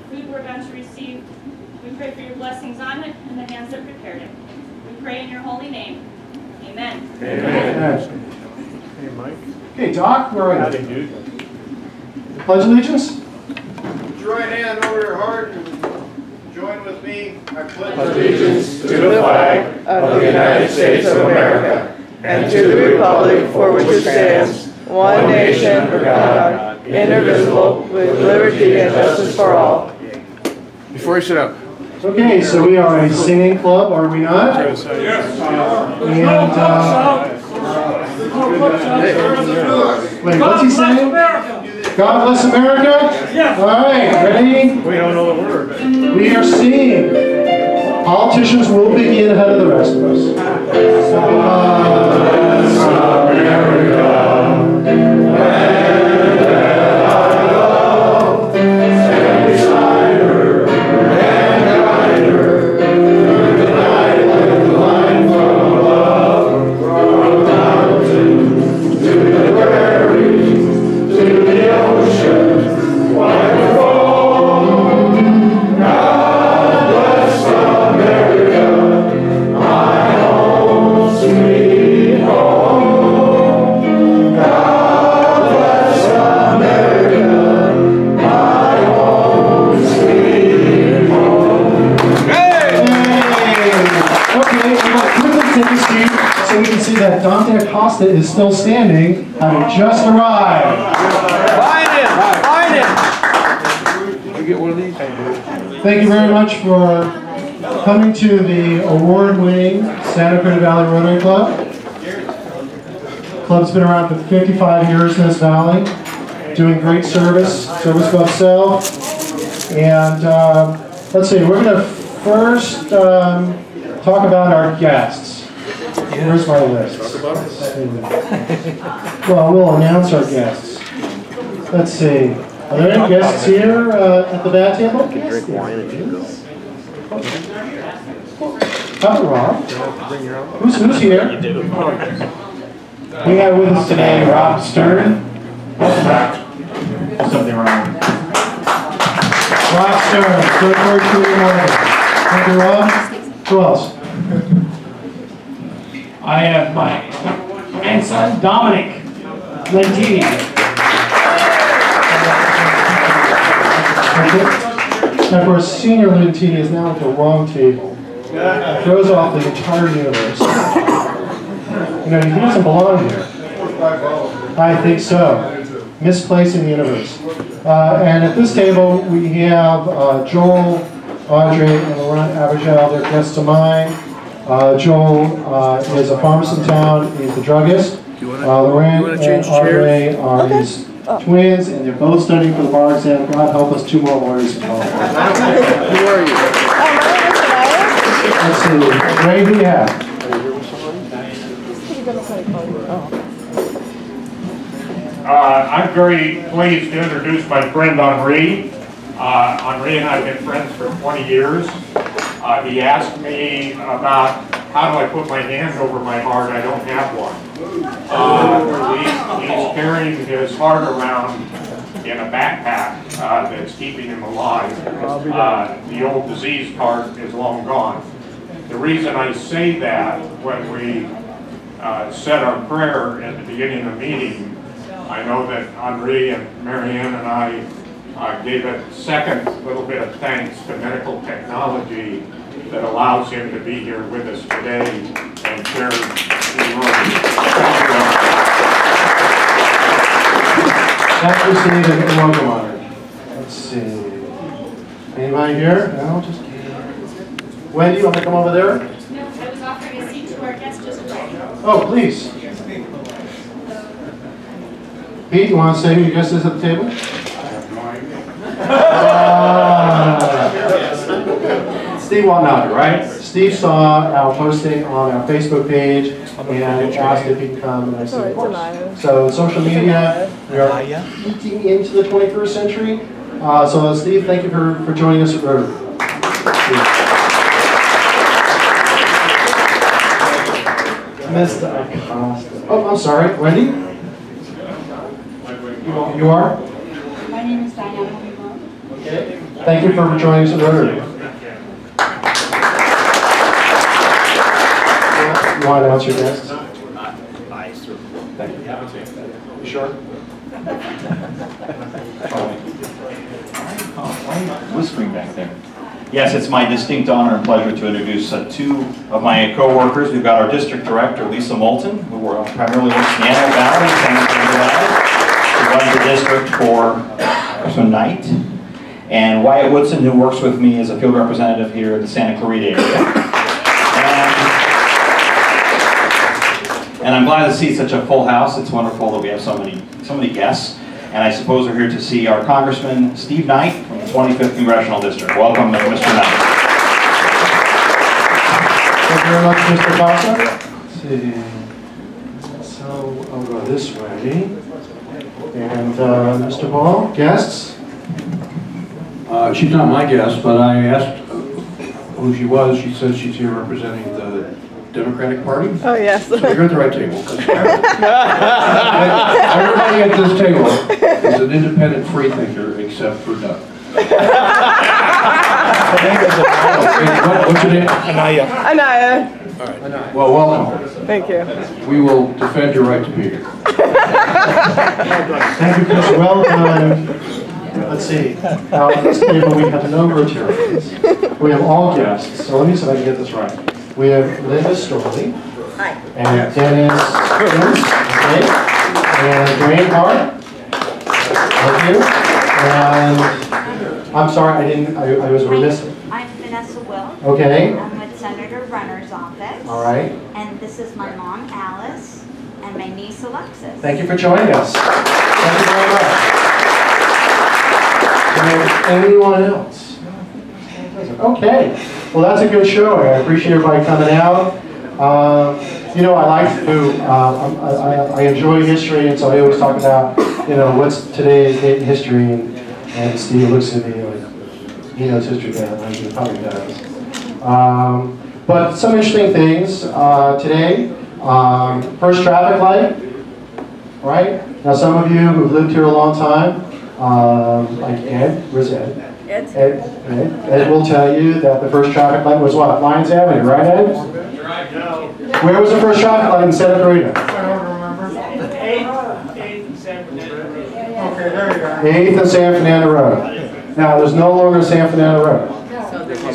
food we're about to receive. We pray for your blessings on it and the hands that prepared it. We pray in your holy name. Amen. Amen. Hey, Mike. Okay, Doc, where are Howdy, you? dude. Pledge allegiance. Put your right hand over your heart and join with me. I pledge allegiance to the flag of the United States of America and to the republic for which it stands, one nation under God, indivisible, with liberty and justice for all. Before you sit up. Okay, so we are a singing club, are we not? Yes. And, wait, what's he saying? God bless America? Yes. All right, ready? We don't know the word. But We are singing. Politicians will begin ahead of the rest of us. Is still standing, having just arrived. Find him! We get one of these? Thank you very much for coming to the award-winning Santa Clarita Valley Rotary Club. The club's been around for 55 years in this valley, doing great service above self. And let's see, we're going to first talk about our guests. Where's my list? Well, we'll announce our guests. Let's see. Are there any guests here at the bat table? Drink wine if you go. How about Rob? Who's here? You do. We have with us today Rob Stern. Welcome back. Something wrong. Rob Stern, good work for your morning. Thank you, Rob. Who else? I have my grandson, Dominic Lentini. Now, of course, Senior Lentini is now at the wrong table. It throws off the entire universe. You know, he doesn't belong here. I think so. Misplacing the universe. And at this table, we have Joel, Audrey, and Laurent Abergel. They're guests of mine. Joel is a pharmacist in town. He's the druggist. Laurent and Audrey are his twins, and they're both studying for the bar exam. God help us, 2 more lawyers in California. Who are you? Let's see. Ray, who do you have? I'm very pleased to introduce my friend Henri. Henri and I have been friends for 20 years. He asked me about how do I put my hand over my heart. I don't have one. He's carrying his heart around in a backpack that's keeping him alive. The old diseased heart is long gone. The reason I say that, when we said our prayer at the beginning of the meeting, I know that Henri and Marianne and I gave a second little bit of thanks to medical technology that allows him to be here with us today and share the room. Thank you, Steve, and welcome, Audrey. Let's see. Anybody here? No, just Wendy, you want to come over there? No, I was offering a seat to our guest just arriving. Oh, please. Pete, you want to say who your guest is at the table? Steve Watanabe, right? Steve saw our posting on our Facebook page and asked if he could come, and I said, of course. So social media, we are eating into the 21st century. So Steve, thank you for joining us at Rotary. Mr. Acosta. Oh, I'm sorry, Wendy? You are? My name is Diana. Okay. Thank you for joining us at Rotary. You want to announce your guests? Thank you. You sure? Whispering back there. Yes, it's my distinct honor and pleasure to introduce two of my co-workers. We've got our district director, Lisa Moulton, who primarily works in the Antelope Valley, San Antonio Valley. She runs the district for tonight. And Wyatt Woodson, who works with me as a field representative here in the Santa Clarita area. And I'm glad to see such a full house. It's wonderful that we have so many guests. And I suppose we're here to see our Congressman Steve Knight from the 25th Congressional District. Welcome, Mr. Knight. Thank you very much, Mr. Costa. Let's see. So I'll go this way. And Mr. Ball, guests? She's not my guest, but I asked who she was. She says she's here representing the Democratic Party. Oh, yes. So you're at the right table. Everybody at this table is an independent free thinker except for Doug. What's your name? Anaya. All right. Well, welcome. Thank you. We will defend your right to be here. Thank you, Chris. Welcome. Let's see. Now, at this table, we have no Rotarians. We have all guests. So let me see if I can get this right. We have Linda Storley. Hi. And Dennis Jones. Okay. And Dwayne Hart. Thank you. And I'm sorry, I was remiss. I'm Vanessa Will. Okay. I'm with Senator Runner's office. All right. And this is my mom, Alice, and my niece, Alexis. Thank you for joining us. Thank you very much. Anyone else? Okay. Well, that's a good show. I appreciate everybody coming out. You know, I like to, I enjoy history, and so I always talk about, you know, what's today's date in history, and Steve looks at me like, he knows history better than he probably does. But some interesting things today. First traffic light, right? Now, some of you who've lived here a long time, like Ed, where's Ed? Ed will tell you that the first traffic light was what? Lyons Avenue, right, Ed? Where was the first traffic light in Santa Clarita? I don't remember. 8th and San Fernando Road. Okay, there you go. 8th and San Fernando Road. Now, there's no longer San Fernando Road.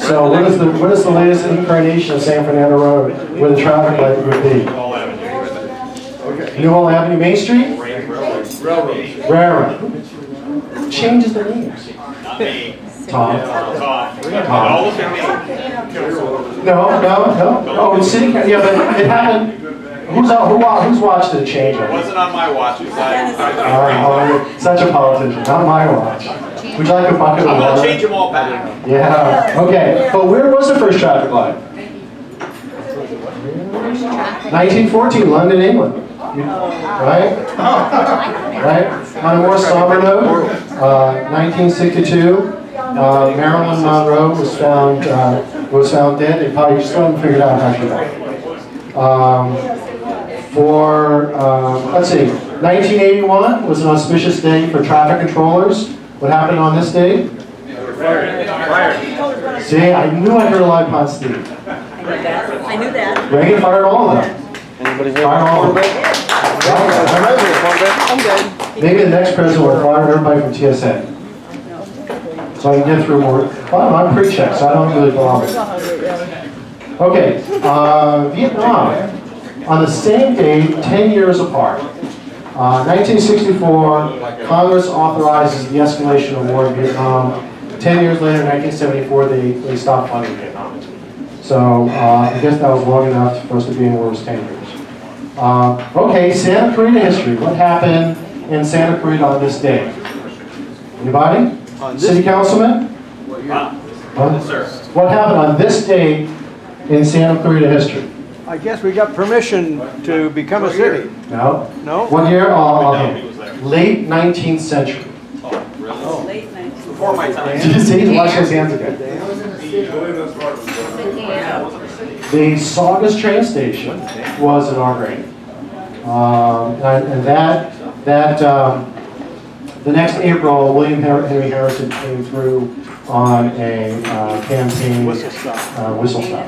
So what is the latest incarnation of San Fernando Road where the traffic light would be? New Hall Avenue, Main Street? Railroad. Who changes the names? Tom. No. Oh, it's city. Yeah, but it happened. Who's watched it change it? It wasn't on my watch. Such a politician. Not my watch. Would you like a bucket of water? I'm going to change them all back. Yeah. Okay. But where was the first traffic light? 1914, London, England. Right? Right? On a more somber note, 1962, Marilyn Monroe was found dead. They probably still haven't figured out how she died. Let's see, 1981 was an auspicious day for traffic controllers. What happened on this day? Fired. See, I knew I heard a lot about Steve. I knew that. Reagan fired all of them. Fired all of them. I'm good. Maybe the next president will fire everybody from TSA. So I can get through more. Well, I'm pre-checked, so I don't really bother. Okay, Vietnam. On the same day, 10 years apart. 1964, Congress authorizes the escalation of war in Vietnam. 10 years later, 1974, they stopped funding Vietnam. So I guess that was long enough for us to be in war 10 years. Okay, Santa Clarita history. What happened in Santa Clarita on this day? Anybody? City Councilman? Yes, sir. What happened on this day in Santa Clarita history? I guess we got permission to become a city. No? No? What year? Late 19th century. Late 19th. Before my time. See, watch those hands again. The Saugus train station was inaugurated. And The next April, William Henry Harrison came through on a campaign. Whistle stop,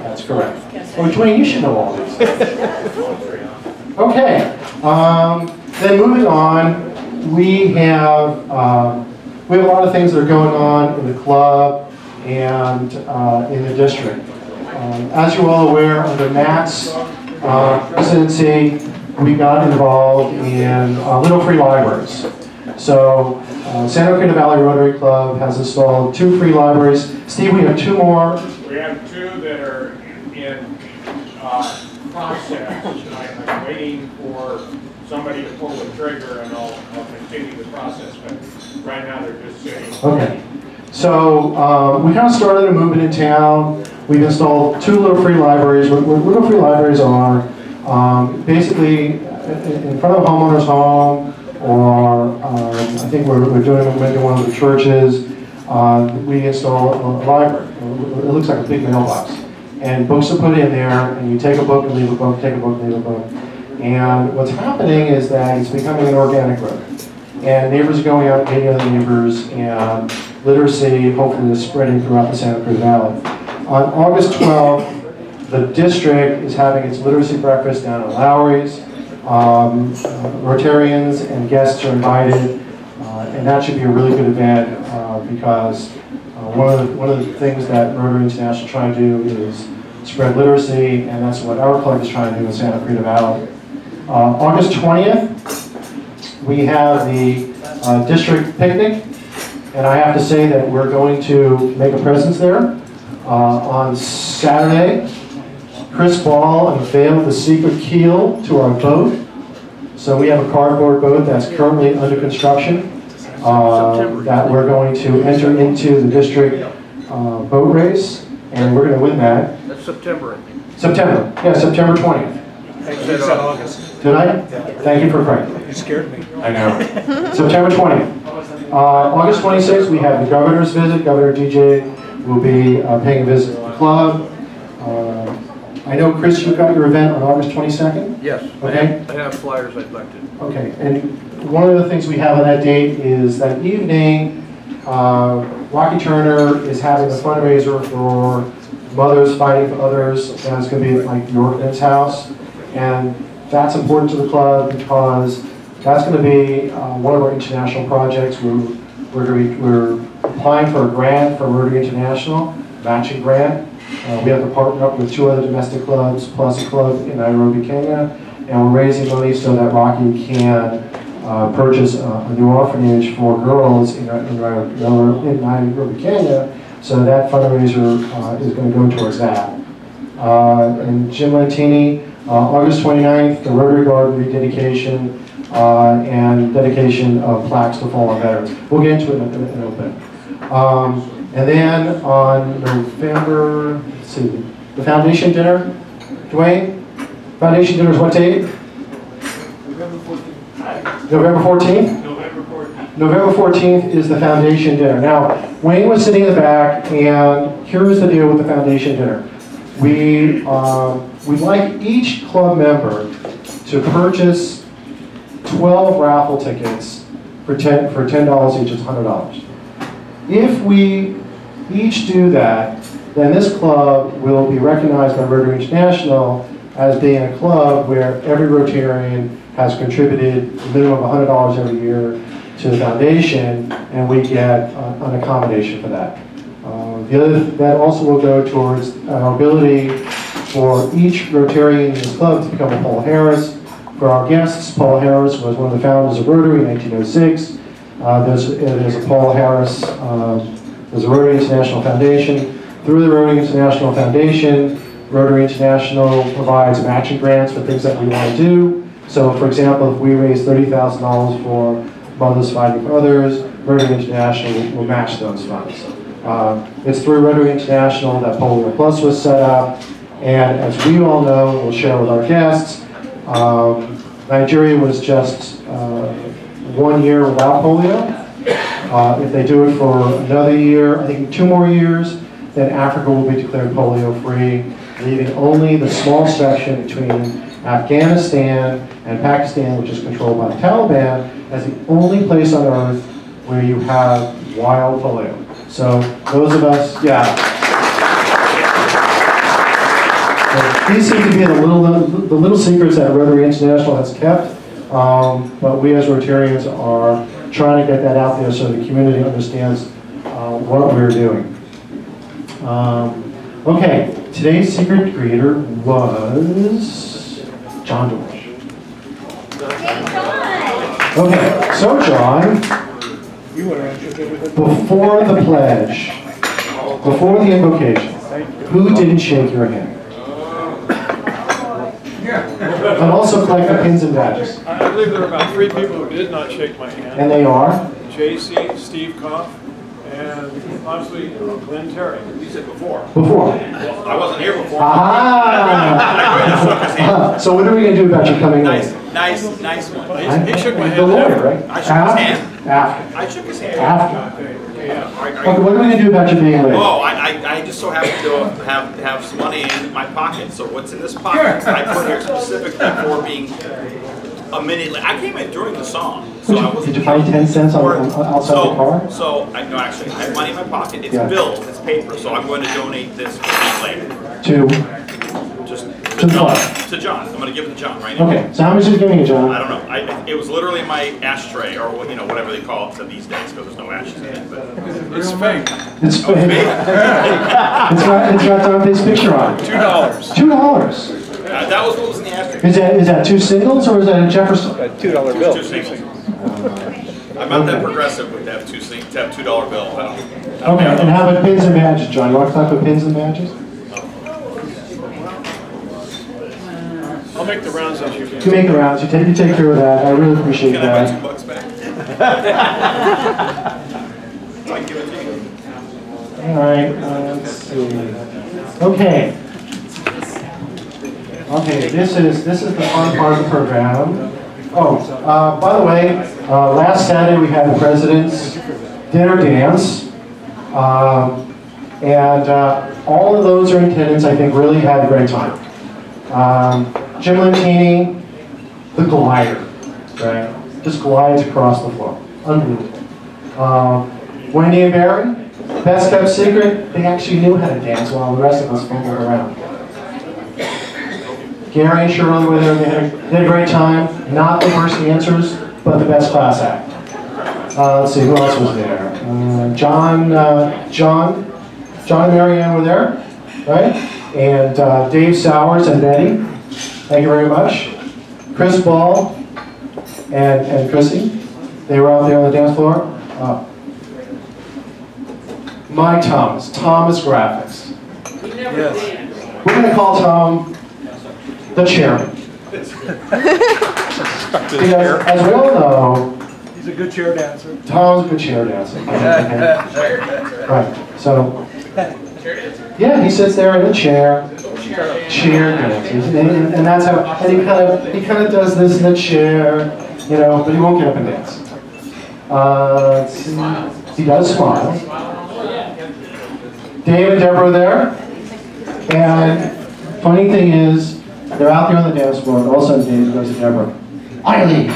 that's correct. Oh, Dwayne, you should know all this. Okay, then moving on, we have a lot of things that are going on in the club and in the district. As you're all aware, under Matt's presidency, we got involved in Little Free Libraries. So, Santa Clarita Valley Rotary Club has installed 2 free libraries. Steve, we have 2 more. We have 2 that are in process. I'm waiting for somebody to pull the trigger and I'll continue the process, but right now they're just sitting. Okay. So, we kind of started a movement in town. We've installed 2 Little Free Libraries. What Little Free Libraries are, basically in front of a homeowner's home, or I think we're doing them maybe one of the churches. We install a library. It looks like a big mailbox, and books are put in there. And you take a book and leave a book, take a book, leave a book. And what's happening is that it's becoming an organic growth, and neighbors are going out, meeting other neighbors, and literacy hopefully is spreading throughout the Santa Cruz Valley. On August 12th, the district is having its literacy breakfast down at Lowry's. Rotarians and guests are invited, and that should be a really good event because one of the things that Rotary International is trying to do is spread literacy, and that's what our club is trying to do in Santa Clarita Valley. August 20th, we have the district picnic, and I have to say that we're going to make a presence there. On Saturday, Chris Ball unveiled the secret keel to our boat. So we have a cardboard boat that's currently under construction that we're going to enter into the district boat race, and we're going to win that. That's September, I think. September, yeah, September 20th. You said August. Did I? Thank you for correcting. You scared me. I know. September 20th. August 26th, we have the governor's visit. Governor DJ will be paying a visit to the club. I know, Chris, you got your event on August 22nd? Yes. Okay. I have flyers I'd like to. Okay, and one of the things we have on that date is that evening, Rocky Turner is having a fundraiser for Mothers Fighting for Others, and it's going to be at like the Ordnance House. And that's important to the club because that's going to be one of our international projects. We're applying for a grant from Rotary International, matching grant. We have to partner up with 2 other domestic clubs, plus a club in Nairobi, Kenya, and we're raising money so that Rocky can purchase a new orphanage for girls in Nairobi, Kenya, so that fundraiser is going to go towards that. And Jim Lantini, August 29th, the Rotary Garden rededication and dedication of plaques to fallen veterans. We'll get into it in a little bit. And then on November, let's see, the foundation dinner, Dwayne? Foundation dinner is what date? November 14th. November 14th? November 14th. November 14th is the foundation dinner. Now, Wayne was sitting in the back, and here's the deal with the foundation dinner. We'd like each club member to purchase 12 raffle tickets for $10 each. It's $100. If we each do that, then this club will be recognized by Rotary International as being a club where every Rotarian has contributed a minimum of $100 every year to the foundation, and we get an accommodation for that. That also will go towards our ability for each Rotarian in this club to become a Paul Harris. For our guests, Paul Harris was one of the founders of Rotary in 1906. There's a Paul Harris, there's a Rotary International Foundation. Through the Rotary International Foundation, Rotary International provides matching grants for things that we want to do. So, for example, if we raise $30,000 for Mothers Fighting for Others, Rotary International will match those funds. It's through Rotary International that Polio Plus was set up, and as we all know, we'll share with our guests, Nigeria was just 1 year without polio. If they do it for another year, I think 2 more years, then Africa will be declared polio-free, leaving only the small section between Afghanistan and Pakistan, which is controlled by the Taliban, as the only place on earth where you have wild polio. So those of us, yeah. So these seem to be the little secrets that Rotary International has kept, but we as Rotarians are trying to get that out there so the community understands what we're doing. Okay, today's secret greeter was John George. Okay, so John, before the pledge, before the invocation, who didn't shake your hand? And also collect the pins and badges. I believe there are about 3 people who did not shake my hand. And they are? JC, Steve Koff, and obviously Glenn Terry. You said before. Before. Well, I wasn't here before. Ah! So what are we going to do about you coming in? Nice one. He shook my hand. The lawyer, right? I shook his hand. After. I shook his hand. After. Yeah. Okay, what are we going to do about you being late? Oh, I just so happen to have some money in my pocket. So what's in this pocket? I put here specifically for being a minute late. I came in during the song. So Did you find 10 cents outside the car? So no, actually, I have money in my pocket. It's Yeah. bills, it's paper. So I'm going to donate this later. To what? To John. I'm going to give it to John right now. Okay, so how much are you giving it, John? I don't know. It was literally in my ashtray, or whatever they call it these days, because there's no ashes in it. But It's fake. It's fake. It's got Dante's picture on it. $2. $2. That was what was in the ashtray. Is that 2 singles or is that a Jefferson? $2 bill. Two singles. I'm not that progressive with that $2 bill. Okay, and how about pins and badges, John? You want to talk about pins and badges? I'll make the rounds as you You make the rounds. You take care of that. I really appreciate Can I that. buy $2 back? So I can give it to you. All right, let's see. Okay. Okay, this is the fun part of the program. Oh, by the way, last Saturday we had the President's Dinner Dance. And all of those who are in attendance, I think, really had a great time. Jim Lentini, the glider, right? Just glides across the floor. Unbelievable. Wendy and Barry, best kept secret, they actually knew how to dance while the rest of us fumbled around. Gary and Shirley were there, they had a great time. Not the worst answers, but the best class act. Let's see, who else was there? John and Marianne were there, right? And Dave Sowers and Betty. Thank you very much. Chris Ball and Chrissy, they were out there on the dance floor. Mike Thomas Graphics. Yes. We're going to call Tom the chairman. Because, as we all know, He's a good chair dancer. Tom's a good chair dancer. Okay. Right, so, yeah, he sits there in a chair, chair dances, and that's how, and he kind of does this in the chair, you know, but he won't get up and dance. He does smile. Dave and Deborah are there, and funny thing is, they're out there on the dance floor, and all of a sudden Dave goes to Deborah, Eileen,